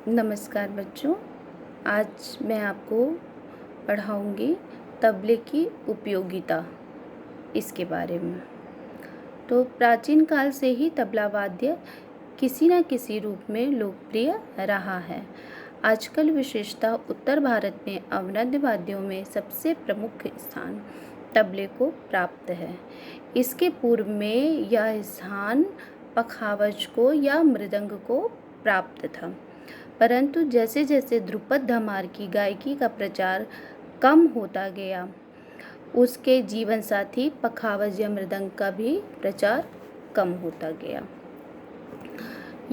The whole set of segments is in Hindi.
नमस्कार बच्चों। आज मैं आपको पढ़ाऊँगी तबले की उपयोगिता, इसके बारे में। तो प्राचीन काल से ही तबला वाद्य किसी न किसी रूप में लोकप्रिय रहा है। आजकल विशेषतः उत्तर भारत में अवनद्य वाद्यों में सबसे प्रमुख स्थान तबले को प्राप्त है। इसके पूर्व में यह स्थान पखावज को या मृदंग को प्राप्त था, परंतु जैसे जैसे ध्रुपद धमार की गायकी का प्रचार कम होता गया, उसके जीवन साथी पखावज या मृदंग का भी प्रचार कम होता गया।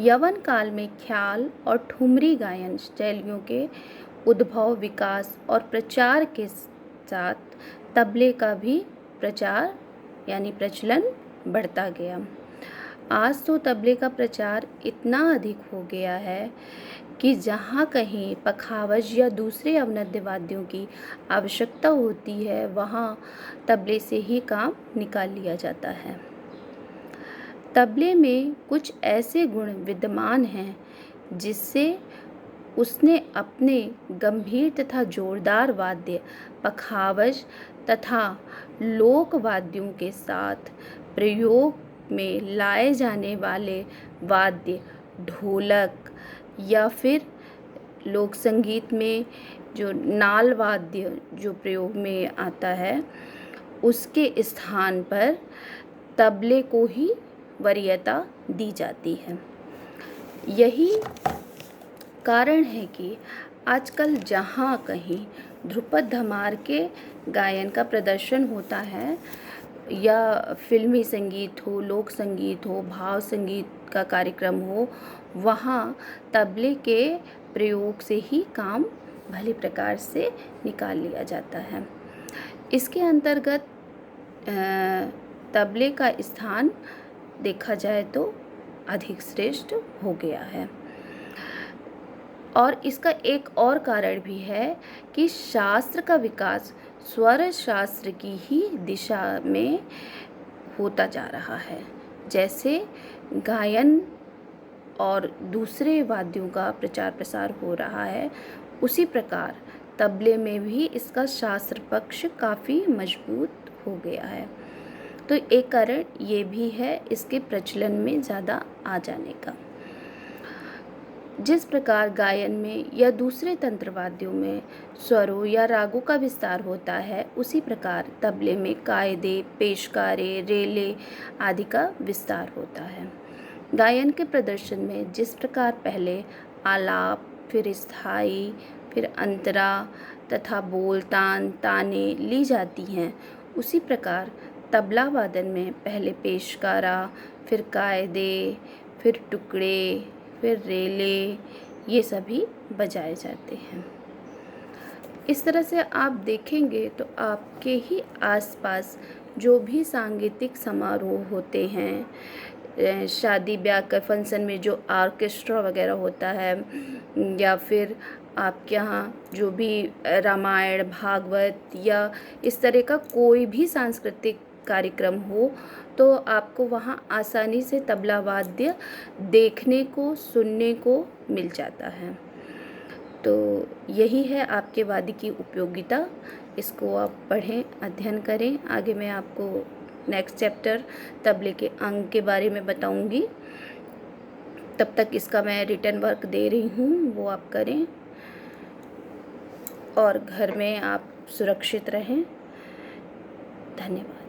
यवन काल में ख्याल और ठुमरी गायन शैलियों के उद्भव, विकास और प्रचार के साथ तबले का भी प्रचार यानी प्रचलन बढ़ता गया। आज तो तबले का प्रचार इतना अधिक हो गया है कि जहाँ कहीं पखावज या दूसरे अवनद्य वाद्यों की आवश्यकता होती है, वहाँ तबले से ही काम निकाल लिया जाता है। तबले में कुछ ऐसे गुण विद्यमान हैं जिससे उसने अपने गंभीर तथा जोरदार वाद्य पखावज तथा लोक वाद्यों के साथ प्रयोग में लाए जाने वाले वाद्य ढोलक या फिर लोक संगीत में जो नाल वाद्य जो प्रयोग में आता है, उसके स्थान पर तबले को ही वरीयता दी जाती है। यही कारण है कि आजकल जहाँ कहीं ध्रुपद धमार के गायन का प्रदर्शन होता है या फिल्मी संगीत हो, लोक संगीत हो, भाव संगीत का कार्यक्रम हो, वहाँ तबले के प्रयोग से ही काम भली प्रकार से निकाल लिया जाता है। इसके अंतर्गत तबले का स्थान देखा जाए तो अधिक श्रेष्ठ हो गया है। और इसका एक और कारण भी है कि शास्त्र का विकास स्वर शास्त्र की ही दिशा में होता जा रहा है। जैसे गायन और दूसरे वाद्यों का प्रचार प्रसार हो रहा है, उसी प्रकार तबले में भी इसका शास्त्र पक्ष काफ़ी मजबूत हो गया है। तो एक कारण ये भी है इसके प्रचलन में ज़्यादा आ जाने का। जिस प्रकार गायन में या दूसरे तंत्र वाद्यों में स्वरों या रागों का विस्तार होता है, उसी प्रकार तबले में कायदे, पेशकारे, रेले आदि का विस्तार होता है। गायन के प्रदर्शन में जिस प्रकार पहले आलाप, फिर स्थाई, फिर अंतरा तथा बोलतान, ताने ली जाती हैं, उसी प्रकार तबला वादन में पहले पेशकारा, फिर कायदे, फिर टुकड़े, फिर रेले, ये सभी बजाए जाते हैं। इस तरह से आप देखेंगे तो आपके ही आसपास जो भी सांगीतिक समारोह होते हैं, शादी ब्याह के फंक्शन में जो ऑर्केस्ट्रा वगैरह होता है, या फिर आपके यहाँ जो भी रामायण, भागवत या इस तरह का कोई भी सांस्कृतिक कार्यक्रम हो, तो आपको वहाँ आसानी से तबला वाद्य देखने को, सुनने को मिल जाता है। तो यही है आपके वाद्य की उपयोगिता। इसको आप पढ़ें, अध्ययन करें। आगे मैं आपको नेक्स्ट चैप्टर तबले के अंग के बारे में बताऊंगी। तब तक इसका मैं रिटन वर्क दे रही हूँ, वो आप करें और घर में आप सुरक्षित रहें। धन्यवाद।